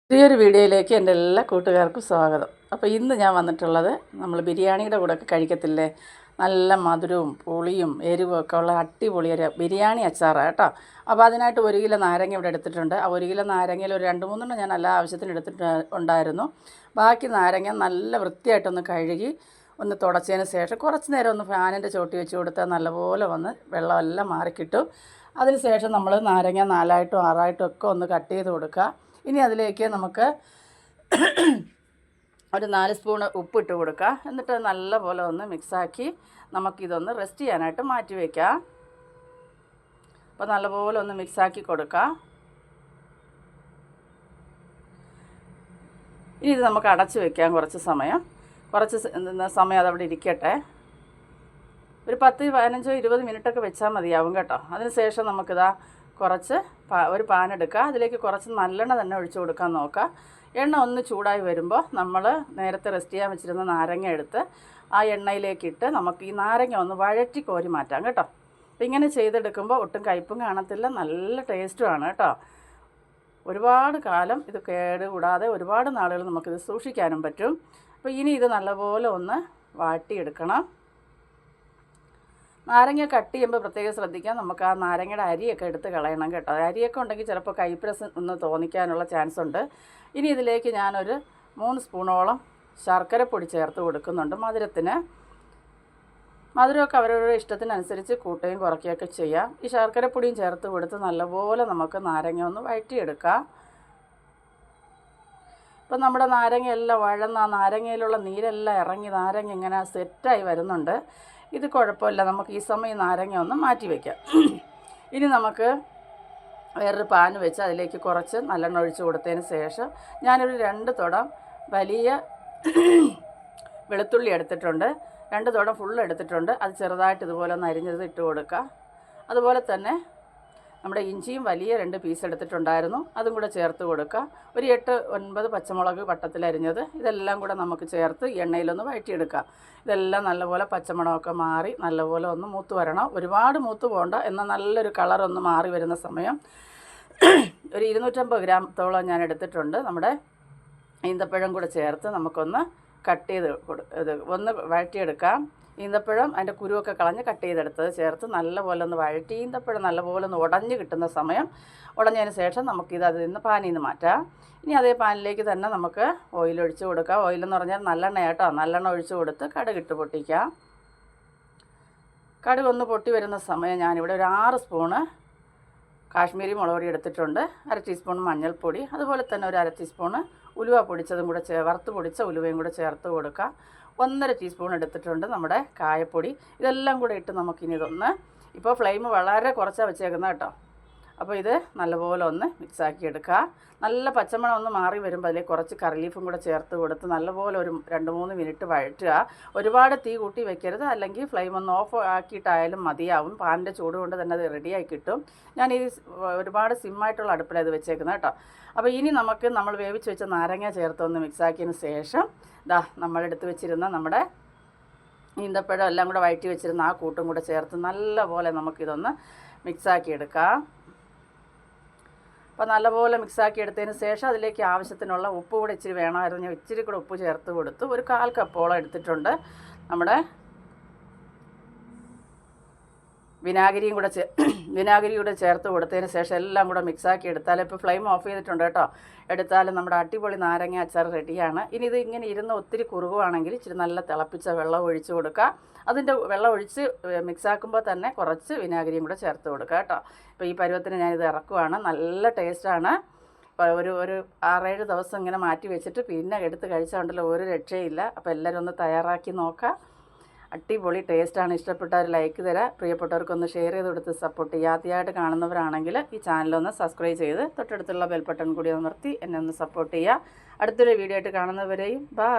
പുതിയൊരു വീഡിയോയിലേക്ക് എൻ്റെ എല്ലാ കൂട്ടുകാർക്കും സ്വാഗതം. അപ്പോൾ ഇന്ന് ഞാൻ വന്നിട്ടുള്ളത് നമ്മൾ ബിരിയാണിയുടെ കൂടെയൊക്കെ കഴിക്കത്തില്ലേ, നല്ല മധുരവും പുളിയും എരിവും ഒക്കെ ഉള്ള അടിപൊളി ഒരു ബിരിയാണി അച്ചാറാണ് കേട്ടോ. അപ്പോൾ അതിനായിട്ട് 1 കിലോ നാരങ്ങ ഇവിടെ എടുത്തിട്ടുണ്ട്. ആ 1 കിലോ നാരങ്ങയിൽ ഒരു 2-3 ഞാൻ എല്ലാ ആവശ്യത്തിന് എടുത്തിട്ട് ഉണ്ടായിരുന്നു. ബാക്കി നാരങ്ങ നല്ല വൃത്തിയായിട്ടൊന്ന് കഴുകി ഒന്ന് തുടച്ചതിന് ശേഷം കുറച്ച് നേരം ഒന്ന് ഫാനിൻ്റെ ചോട്ടി വെച്ച് കൊടുത്താൽ നല്ലപോലെ വന്ന് വെള്ളമെല്ലാം മാറിക്കിട്ടും. അതിന് ശേഷം നമ്മൾ നാരങ്ങ 4ആയിട്ടും 6ആയിട്ടും ഒക്കെ ഒന്ന് കട്ട് ചെയ്ത് കൊടുക്കുക. ഇനി അതിലേക്ക് നമുക്ക് ഒരു 4 സ്പൂണ് ഉപ്പിട്ട് കൊടുക്കുക. എന്നിട്ട് നല്ലപോലെ ഒന്ന് മിക്സാക്കി നമുക്കിതൊന്ന് റെസ്റ്റ് ചെയ്യാനായിട്ട് മാറ്റി വയ്ക്കാം. അപ്പോൾ നല്ലപോലെ ഒന്ന് മിക്സാക്കി കൊടുക്കുക. ഇനി ഇത് നമുക്ക് അടച്ച് വയ്ക്കാം കുറച്ച് സമയം അതവിടെ ഇരിക്കട്ടെ. ഒരു 10-15-20 മിനിറ്റൊക്കെ വെച്ചാൽ മതിയാവും കേട്ടോ. അതിന് ശേഷം നമുക്കിതാ കുറച്ച് ഒരു പാൻ എടുക്കുക. അതിലേക്ക് കുറച്ച് നല്ലെണ്ണ തന്നെ ഒഴിച്ച് കൊടുക്കാൻ നോക്കുക. എണ്ണ ഒന്ന് ചൂടായി വരുമ്പോൾ നമ്മൾ നേരത്തെ റെസ്റ്റ് ചെയ്യാൻ വെച്ചിരുന്ന നാരങ്ങ എടുത്ത് ആ എണ്ണയിലേക്കിട്ട് നമുക്ക് ഈ നാരങ്ങ ഒന്ന് വഴറ്റി കോരി മാറ്റാം കേട്ടോ. അപ്പോൾ ഇങ്ങനെ ചെയ്തെടുക്കുമ്പോൾ ഒട്ടും കയ്പും കാണത്തില്ല, നല്ല ടേസ്റ്റുമാണ് കേട്ടോ. ഒരുപാട് കാലം ഇത് കേടുകൂടാതെ ഒരുപാട് നാളുകൾ നമുക്കിത് സൂക്ഷിക്കാനും പറ്റും. അപ്പോൾ ഇനി ഇത് നല്ലപോലെ ഒന്ന് വാട്ടിയെടുക്കണം. നാരങ്ങ കട്ട് ചെയ്യുമ്പോൾ പ്രത്യേകം ശ്രദ്ധിക്കാം. നമുക്ക് ആ നാരങ്ങയുടെ അരിയൊക്കെ എടുത്ത് കളയണം കേട്ടോ. അരിയൊക്കെ ഉണ്ടെങ്കിൽ ചിലപ്പോൾ കൈപ്രസ് ഒന്ന് തോന്നിക്കാനുള്ള ചാൻസ് ഉണ്ട്. ഇനി ഇതിലേക്ക് ഞാനൊരു 3 സ്പൂണോളം ശർക്കരപ്പൊടി ചേർത്ത് കൊടുക്കുന്നുണ്ട്. മധുരമൊക്കെ അവരവരുടെ ഇഷ്ടത്തിനനുസരിച്ച് കൂട്ടുകയും കുറയ്ക്കുകയൊക്കെ ചെയ്യാം. ഈ ശർക്കരപ്പൊടിയും ചേർത്ത് കൊടുത്ത് നല്ലപോലെ നമുക്ക് നാരങ്ങ ഒന്ന് വഴറ്റിയെടുക്കാം. ഇപ്പം നമ്മുടെ നാരങ്ങയെല്ലാം വഴന്ന് ആ നാരങ്ങയിലുള്ള നീരെല്ലാം ഇറങ്ങി നാരങ്ങ ഇങ്ങനെ സെറ്റായി വരുന്നുണ്ട്. ഇത് കുഴപ്പമില്ല. നമുക്ക് ഈ സമയം നാരങ്ങ ഒന്ന് മാറ്റി വയ്ക്കാം. ഇനി നമുക്ക് വേറൊരു പാൻ വെച്ച് അതിലേക്ക് കുറച്ച് നല്ലെണ്ണ ഒഴിച്ച് കൊടുത്തതിന് ശേഷം ഞാനൊരു 2 തുടം വലിയ വെളുത്തുള്ളി എടുത്തിട്ടുണ്ട്. 2 തുടം ഫുൾ എടുത്തിട്ടുണ്ട്. അത് ചെറുതായിട്ട് ഇതുപോലെ ഒന്ന് അരിഞ്ഞത് ഇട്ട് കൊടുക്കുക. അതുപോലെ തന്നെ നമ്മുടെ ഇഞ്ചിയും വലിയ 2 പീസ് എടുത്തിട്ടുണ്ടായിരുന്നു, അതും കൂടെ ചേർത്ത് കൊടുക്കുക. ഒരു 8-9 പച്ചമുളക് വട്ടത്തിലരിഞ്ഞത് ഇതെല്ലാം കൂടെ നമുക്ക് ചേർത്ത് എണ്ണയിലൊന്ന് വഴറ്റിയെടുക്കുക. ഇതെല്ലാം നല്ലപോലെ പച്ചമണമൊക്കെ മാറി നല്ലപോലെ ഒന്ന് മൂത്ത് വരണം. ഒരുപാട് മൂത്ത് പോകണ്ട, എന്നാൽ നല്ലൊരു കളറൊന്ന് മാറി വരുന്ന സമയം ഒരു 250 ഗ്രാമത്തോളം ഞാൻ എടുത്തിട്ടുണ്ട്. നമ്മുടെ ഈന്തപ്പഴം കൂടെ ചേർത്ത് നമുക്കൊന്ന് കട്ട് ചെയ്ത് ഒന്ന് വഴറ്റിയെടുക്കാം. ഈന്തപ്പഴം അതിൻ്റെ കുരുവൊക്കെ കളഞ്ഞ് കട്ട് ചെയ്തെടുത്തത് ചേർത്ത് നല്ലപോലെ ഒന്ന് വഴറ്റി ഈന്തപ്പഴം നല്ലപോലെ ഒന്ന് ഉടഞ്ഞ് കിട്ടുന്ന സമയം, ഉടഞ്ഞതിന് ശേഷം നമുക്കിത് അതിൽ നിന്ന് പാനിൽ നിന്ന് മാറ്റാം. ഇനി അതേ പാനിലേക്ക് തന്നെ നമുക്ക് ഓയിൽ ഒഴിച്ച് കൊടുക്കാം. ഓയിലെന്ന് പറഞ്ഞാൽ നല്ലെണ്ണ കേട്ടോ. നല്ലെണ്ണ ഒഴിച്ച് കൊടുത്ത് കടുകിട്ട് പൊട്ടിക്കാം. കടുക് ഒന്ന് പൊട്ടി വരുന്ന സമയം ഞാനിവിടെ ഒരു 6 സ്പൂണ് കാശ്മീരി മുളക് പൊടി എടുത്തിട്ടുണ്ട്. 1/2 ടീസ്പൂൺ മഞ്ഞൾപ്പൊടി, അതുപോലെ തന്നെ ഒരു 1/2 ടീസ്പൂണ് ഉലുവ പൊടിച്ചതും കൂടെ വറുത്ത് പൊടിച്ച ഉലുവയും കൂടെ ചേർത്ത് കൊടുക്കുക. 1.5 ടീസ്പൂൺ എടുത്തിട്ടുണ്ട് നമ്മുടെ കായപ്പൊടി. ഇതെല്ലാം കൂടെ ഇട്ട് നമുക്കിനി ഇതൊന്ന്, ഇപ്പോൾ ഫ്ലെയിം വളരെ കുറച്ചാണ് വെച്ചേക്കുന്നത് കേട്ടോ. അപ്പോൾ ഇത് നല്ലപോലെ ഒന്ന് മിക്സാക്കി എടുക്കുക. നല്ല പച്ചമണം ഒന്ന് മാറി വരുമ്പോൾ അതിലേക്ക് കുറച്ച് കറി ലീഫും കൂടെ ചേർത്ത് കൊടുത്ത് നല്ലപോലെ ഒരു 2-3 മിനിറ്റ് വഴറ്റുക. ഒരുപാട് തീ കൂട്ടി വെക്കരുത്, അല്ലെങ്കിൽ ഫ്ലെയിം ഒന്ന് ഓഫ് ആക്കിയിട്ടായാലും മതിയാവും. പാനിൻ്റെ ചൂട് കൊണ്ട് തന്നെ അത് റെഡിയായി കിട്ടും. ഞാൻ ഈ ഒരുപാട് സിമ്മായിട്ടുള്ള അടുപ്പിലാണ് ഇത് വെച്ചേക്കുന്നത് കേട്ടോ. അപ്പോൾ ഇനി നമ്മൾ വേവിച്ച് വെച്ച നാരങ്ങ ചേർത്തൊന്ന് മിക്സാക്കിയതിന് ശേഷം നമ്മളെടുത്ത് വെച്ചിരുന്ന നമ്മുടെ ഈന്തപ്പഴം എല്ലാം കൂടെ വഴറ്റി വെച്ചിരുന്ന ആ കൂട്ടും കൂടെ ചേർത്ത് നല്ലപോലെ നമുക്കിതൊന്ന് മിക്സാക്കി എടുക്കാം. അപ്പോൾ നല്ലപോലെ മിക്സാക്കി എടുത്തതിന് ശേഷം അതിലേക്ക് ആവശ്യത്തിനുള്ള ഉപ്പ് കൂടെ ഇച്ചിരി വേണമായിരുന്നു. ഞാൻ ഇച്ചിരി കൂടെ ഉപ്പ് ചേർത്ത് കൊടുത്തു. ഒരു 1/4 കപ്പോളം എടുത്തിട്ടുണ്ട്. നമ്മുടെ വിനാഗിരി കൂടെ ചേർത്ത് കൊടുത്തതിന് ശേഷം എല്ലാം കൂടെ മിക്സാക്കി എടുത്താൽ, ഇപ്പോൾ ഫ്ലെയിം ഓഫ് ചെയ്തിട്ടുണ്ട് കേട്ടോ, എടുത്താൽ നമ്മുടെ അടിപൊളി നാരങ്ങ അച്ചാർ റെഡിയാണ്. ഇനി ഇത് ഇങ്ങനെ ഇരുന്ന് ഒത്തിരി കുറുകുവാണെങ്കിൽ ഇച്ചിരി നല്ല തിളപ്പിച്ച വെള്ളം ഒഴിച്ച് കൊടുക്കുക. അതിൻ്റെ വെള്ളം ഒഴിച്ച് മിക്സാക്കുമ്പോൾ തന്നെ കുറച്ച് വിനാഗിരിയും കൂടെ ചേർത്ത് കൊടുക്കുക കേട്ടോ. ഇപ്പോൾ ഈ പരുവത്തിന് ഞാനിത് ഇറക്കുവാണ്. നല്ല ടേസ്റ്റാണ്. ഒരു 6-7 ദിവസം ഇങ്ങനെ മാറ്റി വെച്ചിട്ട് പിന്നെ എടുത്ത് കഴിച്ചാൽ ഒരു രക്ഷയില്ല. അപ്പോൾ എല്ലാവരും ഒന്ന് തയ്യാറാക്കി നോക്കാം. അടിപൊളി ടേസ്റ്റാണ്. ഇഷ്ടപ്പെട്ടവർ ലൈക്ക് തരാം. പ്രിയപ്പെട്ടവർക്കൊന്ന് ഷെയർ ചെയ്ത് കൊടുത്ത് സപ്പോർട്ട് ചെയ്യുക. ആദ്യമായിട്ട് കാണുന്നവരാണെങ്കിൽ ഈ ചാനലൊന്ന് സബ്സ്ക്രൈബ് ചെയ്ത് തൊട്ടടുത്തുള്ള ബെൽ ബട്ടൺ കൂടി അമർത്തി എന്നെ ഒന്ന് സപ്പോർട്ട് ചെയ്യുക. അടുത്തൊരു വീഡിയോ ആയിട്ട് കാണുന്നവരെയും ബൈ.